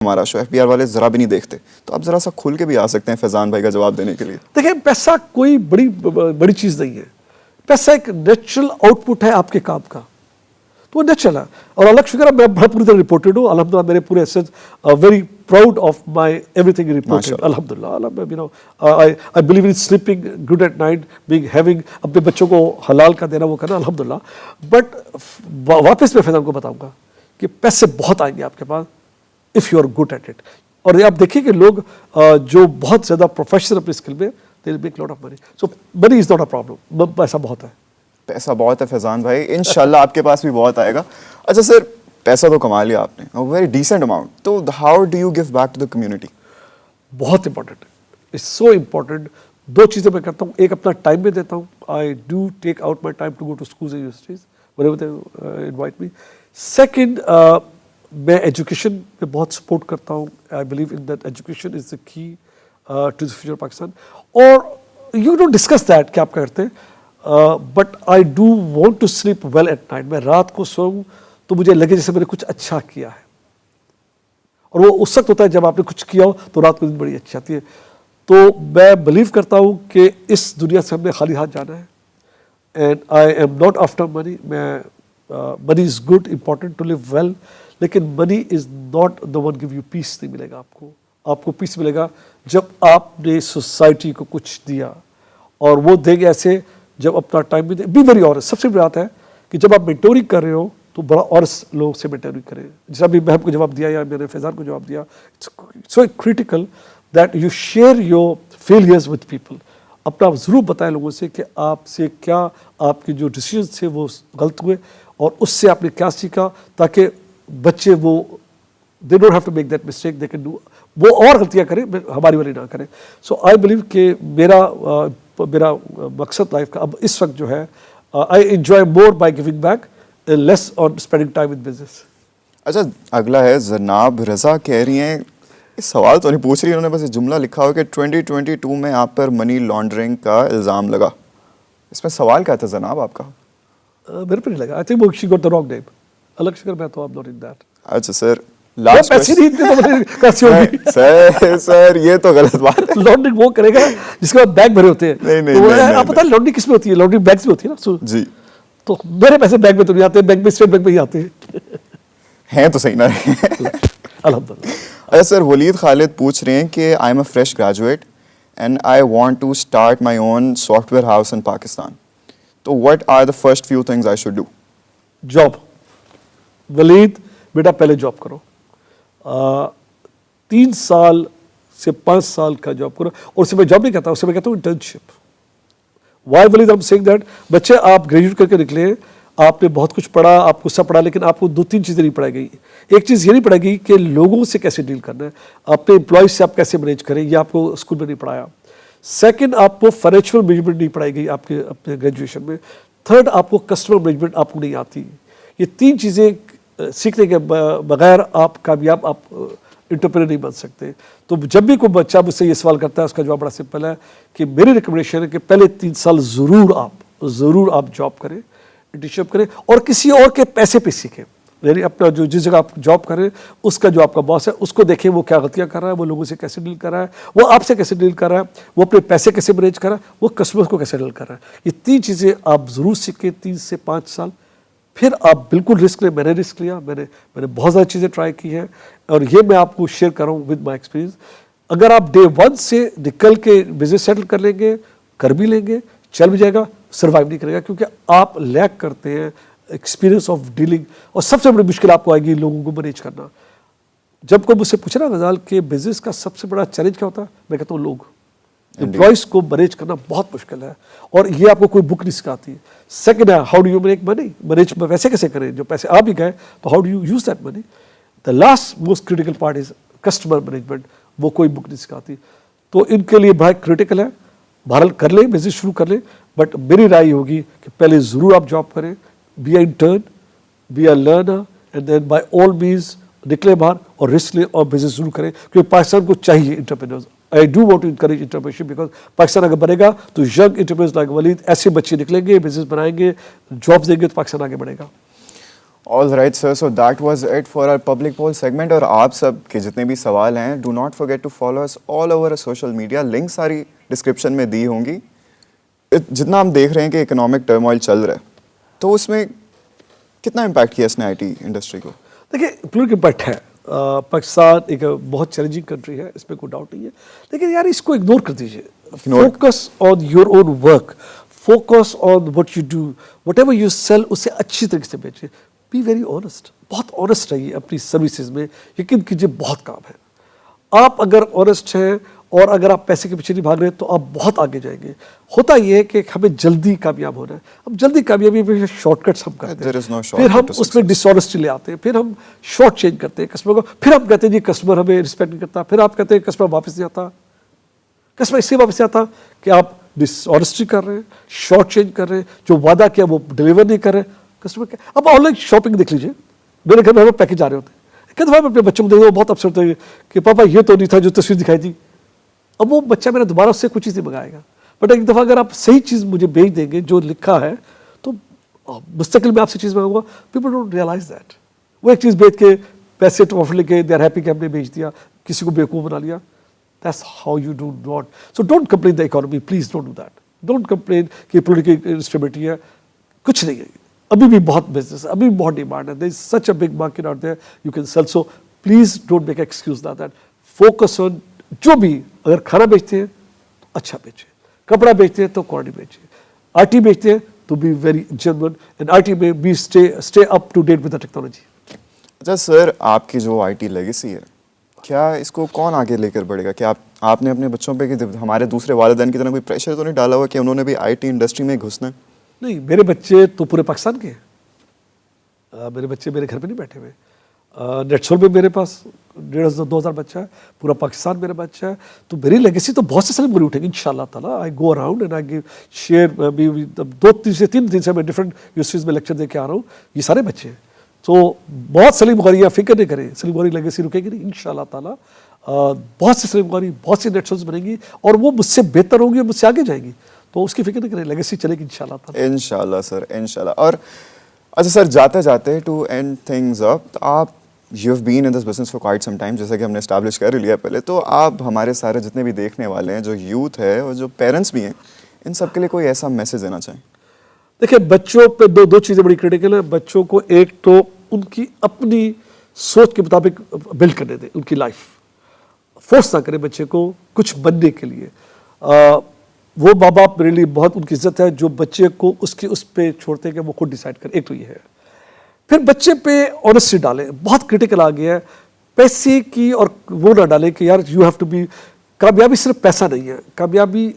हमारा show FBI वाले जरा भी नहीं देखते, तो आप जरा सा खुल के भी आ सकते हैं फैजान भाई का जवाब देने के लिए। देखिए, पैसा कोई बड़ी चीज नहीं है। पैसा एक नेचुरल आउटपुट है आपके काम का, तो वो नेचुरल है। और अलग शुक्र है, मैं पूरी तरह रिपोर्टेड हूँ अल्हम्दुलिल्लाह। मेरे पूरे assets very proud of my everything reported अल्हम्दुलिल्लाह। You know, I believe in sleeping good at night, being having, अपने बच्चों को हलाल का देना, वो करना अल्हम्दुलिल्लाह। बट वापस मैं फैजान को बताऊंगा कि पैसे बहुत आएंगे आपके पास if you are good at it. और आप देखिए कि लोग जो बहुत ज्यादा प्रोफेशनल अपनी स्किल में, they will make lot of money. So money is not a problem, पैसा बहुत है। पैसा बहुत है फैजान भाई, इंशाल्लाह आपके पास भी बहुत आएगा। अच्छा सर, पैसा तो कमा लिया आपने, वेरी डिसेंट अमाउंट, तो how do you give back to the community? बहुत इंपॉर्टेंट है, इट्स सो इम्पॉर्टेंट। दो चीज़ें मैं करता हूँ, एक अपना टाइम में देता हूँ। I do take out my time to go to schools and universities whenever they invite me. Second, मैं एजुकेशन में बहुत सपोर्ट करता हूँ। I believe in that education is the key to the future Pakistan. और you don't discuss that कि आप करते हैं, but I do want to sleep well at night. मैं रात को सोऊं तो मुझे लगे जैसे मैंने कुछ अच्छा किया है, और वो उस वक्त होता है जब आपने कुछ किया हो तो रात को दिन बड़ी अच्छी आती है। तो मैं बिलीव करता हूँ कि इस दुनिया से हमने खाली हाथ जाना है, and I am not after money. Money is good, important to live well, लेकिन money is not the one give you peace. नहीं मिलेगा आपको। आपको पीस मिलेगा जब आपने सोसाइटी को कुछ दिया, और वो देंगे ऐसे जब अपना टाइम भी दे। B very honest. सबसे बड़ी बात है कि जब आप मेंटोरिंग कर रहे हो तो बड़ा ऑनेस्ट लोगों से मेंटोरिंग करें। जैसा अभी महब को जवाब दिया या मैंने फैजान को जवाब दिया, it's so critical that you share your failures with people. अपना ज़रूर बताएं लोगों से कि आपसे क्या, आपके जो डिसीजन थे वो गलत हुए और उससे आपने क्या सीखा, ताकि बच्चे वो they don't have to make that mistake, they can do, वो और गलतियाँ करें, हमारी वाली ना करें। सो आई बिलीव कि मेरा मकसद लाइफ का अब इस वक्त जो है, I enjoy more by giving back, less on spending time with business. अच्छा, अगला है जनाब रजा, कह रही हैं, इस सवाल तो नहीं पूछ रही, उन्होंने बस ये जुमला लिखा हो कि 2022 में आप पर मनी लॉन्ड्रिंग का इल्ज़ाम लगा। इसमें सवाल क्या था जनाब आपका? मेरे पे नहीं लगा। I think she got the wrong name. अलग शिकर, मैं तो आई एम नॉट इन दैट। अच्छा सर, लास्ट पैसे नहीं थे तो कैसे होगी? सर ये तो गलत बात है। लॉन्ड्रिंग वो करेगा जिसके बाद बैग भरे होते हैं। नहीं, आप पता है लॉन्ड्रिंग किस में होती है? लॉन्ड्रिंग बैग्स में होती है ना जी। तो मेरे पैसे बैग में तो नहीं आते, बैग में, स्टेट बैंक में ही आते हैं तो सही ना। अल्हम्दुलिल्लाह। अच्छा सर, वलीद खालिद पूछ रहे हैं कि I am a fresh graduate and I want to start my own software house in Pakistan, तो what are the first few things I should do? Job. Waleed बेटा, पहले जॉब करो। 3 साल से 5 साल का जॉब करो। और उससे मैं जॉब नहीं कहता, उससे मैं कहता हूँ internship. Why Waleed I am saying that? बच्चे, आप ग्रेजुएट करके निकले, आपने बहुत कुछ पढ़ा, आपको सब पढ़ा, लेकिन आपको 2-3 चीज़ें नहीं पढ़ाई गई। एक चीज़ ये नहीं पढ़ाई गई कि लोगों से कैसे डील करना है, अपने एम्प्लॉयज से आप कैसे मैनेज करें, ये आपको स्कूल में नहीं पढ़ाया। सेकंड, आपको फाइनेंशियल मैनेजमेंट नहीं पढ़ाई गई आपके अपने ग्रेजुएशन में। थर्ड, आपको कस्टमर मैनेजमेंट आपको नहीं आती। ये 3 चीज़ें सीखने के बगैर आप कामयाब, आप एंटरप्रेन्योर नहीं बन सकते। तो जब भी कोई बच्चा मुझसे ये सवाल करता है, उसका जवाब बड़ा सिंपल है कि मेरी रिकमेंडेशन है कि पहले 3 साल ज़रूर आप जॉब करें, इंटर्नशिप करें, और किसी और के पैसे पे सीखें। यानी अपना जो जिस जगह आप जॉब करें, उसका जो आपका बॉस है उसको देखें वो क्या गलतियाँ कर रहा है, वो लोगों से कैसे डील कर रहा है, वो आपसे कैसे डील कर रहा है, वो अपने पैसे कैसे मैनेज कर रहा है, वो कस्टमर्स को कैसे डील कर रहा है। ये 3 चीज़ें आप ज़रूर सीखें 3 से 5 साल। फिर आप बिल्कुल रिस्क लें। मैंने रिस्क लिया, मैंने बहुत सारी चीज़ें ट्राई की हैं, और ये मैं आपको शेयर कर रहा हूँ विद माई एक्सपीरियंस। अगर आप डे 1 से निकल के बिजनेस सेटल कर लेंगे, कर भी लेंगे, चल भी जाएगा, सर्वाइव नहीं करेगा, क्योंकि आप लैक करते हैं एक्सपीरियंस ऑफ डीलिंग। और सबसे बड़ी मुश्किल आपको आएगी लोगों को मैनेज करना। जब कोई मुझसे पूछे ना गजाल कि बिजनेस का सबसे बड़ा चैलेंज क्या होता है, मैं कहता हूँ लोग, एम्प्लॉयज़ को मैनेज करना बहुत मुश्किल है, और ये आपको कोई बुक नहीं सिखाती। सेकंड है, how do you make money, manage वैसे कैसे करें, जो पैसे आ भी गए तो how do you use that money. The last most critical part is customer management, वो कोई बुक नहीं सिखाती। तो इनके लिए बहुत क्रिटिकल है। बहरहाल कर लें, बिजनेस शुरू कर लें, बट मेरी राय होगी कि पहले ज़रूर आप जॉब करें, be a intern, be a learner, and then by all means निकले बाहर और रिस्क लें और बिजनेस शुरू करें, क्योंकि पाकिस्तान को चाहिए entrepreneurs. I do want to encourage entrepreneurship, because Pakistan अगर बनेगा तो यंग इंटरप्रेन्योर्स लाइक वलीद, ऐसे बच्चे निकलेंगे, बिजनेस बनाएंगे, जॉब्स देंगे, तो पाकिस्तान आगे बढ़ेगा। All right sir, so that was it for our public poll segment. और आप सब के जितने भी सवाल हैं, do not forget to follow us all over social media, link सारी डिस्क्रिप्शन में दी होंगी। जितना हम देख रहे हैं कि इकोनॉमिक टर्मोइल चल रहा है, तो उसमें कितना इम्पैक्ट किया इसने आईटी इंडस्ट्री को? देखिए पॉलिटिकल इम्पैक्ट है। पाकिस्तान एक बहुत चैलेंजिंग कंट्री है, इसमें कोई डाउट नहीं है, लेकिन यार इसको इग्नोर कर दीजिए। Focus on your own work, focus on what you do, whatever you sell, उसे अच्छी तरीके से बेचिए। बी वेरी ऑनेस्ट, बहुत ऑनेस्ट रहिए अपनी सर्विसेज में। यकीन कीजिए बहुत काम है। आप अगर ऑनेस्ट हैं और अगर आप पैसे के पीछे नहीं भाग रहे तो आप बहुत आगे जाएंगे। होता यह है कि हमें जल्दी कामयाब होना है। अब जल्दी कामयाबी में शॉर्टकट्स हम करते There is no हैं, shortcut फिर हम to उसमें डिसऑनेस्टी ले आते हैं, फिर हम शॉर्ट चेंज करते हैं कस्टमर को, फिर हम कहते हैं जी कस्टमर हमें रिस्पेक्ट नहीं करता, फिर आप कहते हैं कस्टमर वापस नहीं आता। कस्टमर इसलिए वापस नहीं आता कि आप डिसऑनेस्टी कर रहे हैं, शॉर्ट चेंज कर रहे हैं, जो वादा किया वो डिलीवर नहीं कर रहे। कस्टमर अब ऑनलाइन शॉपिंग देख लीजिए, मेरे घर में हमें पैकेज आ रहे होते हैं, कहते भाई अपने बच्चों को देखो बहुत अपसेट होते हैं कि पापा ये तो नहीं था जो तस्वीर दिखाई थी। अब वो बच्चा मेरा दोबारा उससे कुछ चीज़ नहीं मंगाएगा, बट एक दफ़ा अगर आप सही चीज़ मुझे भेज देंगे जो लिखा है, तो मुस्तकिल में आपसे चीज़ मंगाऊंगा। People don't realize that. वो एक चीज़ भेज के पैसे ऑफर लेके दे आर हैप्पी कि हमने भेज दिया, किसी को बेवकूफ़ बना लिया। That's how you do not. So don't complain the economy, please don't do that. Don't complain कि पॉलिटिकल इंस्टेबिलिटी है, कुछ नहीं है। अभी भी बहुत बिजनेस है, अभी भी बहुत डिमांड है, there is such a big market out there, you can sell. So please don't make excuse that. Focus on जो भी, अगर खाना बेचते हैं तो अच्छा बेचे, कपड़ा बेचते हैं तो क्वालिटी बेचे, आईटी बेचते हैं तो be very genuine and IT में be stay up to date with the technology. अच्छा सर, आपकी जो आईटी लेगेसी है, क्या इसको कौन आगे लेकर बढ़ेगा? क्या आपने अपने बच्चों पे कि हमारे दूसरे वालिदैन की तरह कोई प्रेशर तो नहीं डाला हुआ कि उन्होंने भी आईटी इंडस्ट्री में घुसना है? नहीं, मेरे बच्चे तो पूरे पाकिस्तान के हैं। मेरे बच्चे मेरे घर पे नहीं बैठे हुए। नेटसोल में मेरे पास 1,500-2,000 बच्चा है, पूरा पाकिस्तान मेरा बच्चा है। तो मेरी लेगेसी तो बहुत से साल पूरी उठेगी इंशाल्लाह ताला। I go around and I give share, 2-3 दिन से मैं डिफरेंट यूनिवर्सिटीज़ में लेक्चर दे के आ रहा हूँ। ये सारे बच्चे हैं, तो बहुत सलीम बुखारी, या फिक्र नहीं करें, सलीम बुखारी लेगेसी रुकेगी नहीं इंशाल्लाह ताला। बहुत सी सलीम बुखारी, बहुत सी नेटसोल्स बनेंगी और वो मुझसे बेहतर होंगी और मुझसे आगे जाएंगी, तो उसकी फिक्र नहीं करें, लेगेसी चलेगी इंशाल्लाह ताला। इंशाल्लाह सर, इंशाल्लाह। और अच्छा सर, जाते जाते टू एंड थिंग्स अप, आप you have been in this business for quite some time, जैसा कि हमने एस्टैब्लिश कर लिया पहले, तो आप हमारे सारे जितने भी देखने वाले हैं, जो यूथ है और जो पेरेंट्स भी हैं, इन सब के लिए कोई ऐसा मैसेज देना चाहें? देखिए बच्चों पे दो चीज़ें बड़ी क्रिटिकल है। बच्चों को एक तो उनकी अपनी सोच के मुताबिक बिल्ड करने दें, उनकी लाइफ फोर्स ना करें बच्चे को कुछ बनने के लिए। वो माँ बाप मेरे लिए बहुत उनकी इज्जत है जो बच्चे को उसकी उस पे छोड़ते हैं कि वो खुद डिसाइड करे। एक तो ये है। फिर बच्चे पे ऑनेस्टी डालें, बहुत क्रिटिकल आ गया है पैसे की, और वो ना डालें कि यार यू हैव टू बी। कामयाबी सिर्फ पैसा नहीं है, कामयाबी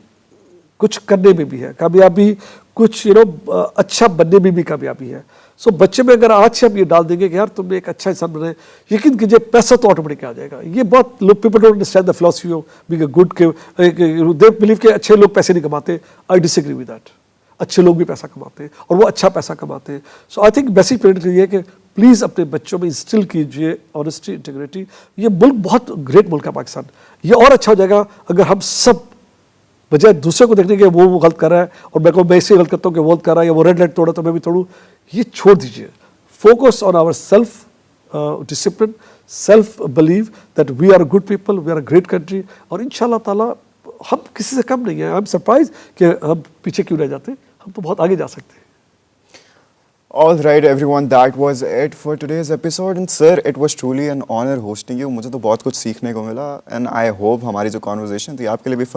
कुछ करने में भी है, कामयाबी कुछ अच्छा बनने में भी कामयाबी है। सो बच्चे में अगर आज से हम ये डाल देंगे कि यार तुमने एक अच्छा इंसान बने, यकीन कीजिए पैसा तो ऑटोमेटिक आ जाएगा। ये बहुत लोग, people don't understand the philosophy of being a good, they believe कि अच्छे लोग पैसे नहीं कमाते। I disagree with that. अच्छे लोग भी पैसा कमाते हैं और वो अच्छा पैसा कमाते हैं। सो आई थिंक बेसिक पॉइंट ये है कि प्लीज़ अपने बच्चों में इंस्टिल कीजिए ऑनेस्टी, इंटीग्रिटी। ये मुल्क बहुत ग्रेट मुल्क है पाकिस्तान। ये और अच्छा हो जाएगा अगर हम सब बजाय दूसरे को देखने के वो गलत कर रहा है और मैं इससे गलत करता हूँ कि वो गलत कर रहा है, या वो रेड लाइट तोड़ा तो मैं भी तोड़ूँ, ये छोड़ दीजिए। Focus on our self discipline, self believe that we are good people, we are a great country, और इंशाल्लाह ताला हम किसी से कम नहीं है। आई एम सरप्राइज कि हम पीछे क्यों रह जाते, हम तो बहुत आगे जा सकते हैं। All right, everyone, that was it for today's episode. And sir, it was truly an honor hosting you. मुझे तो बहुत कुछ सीखने को मिला, and I hope हमारी जो conversation थी आपके लिए भी fun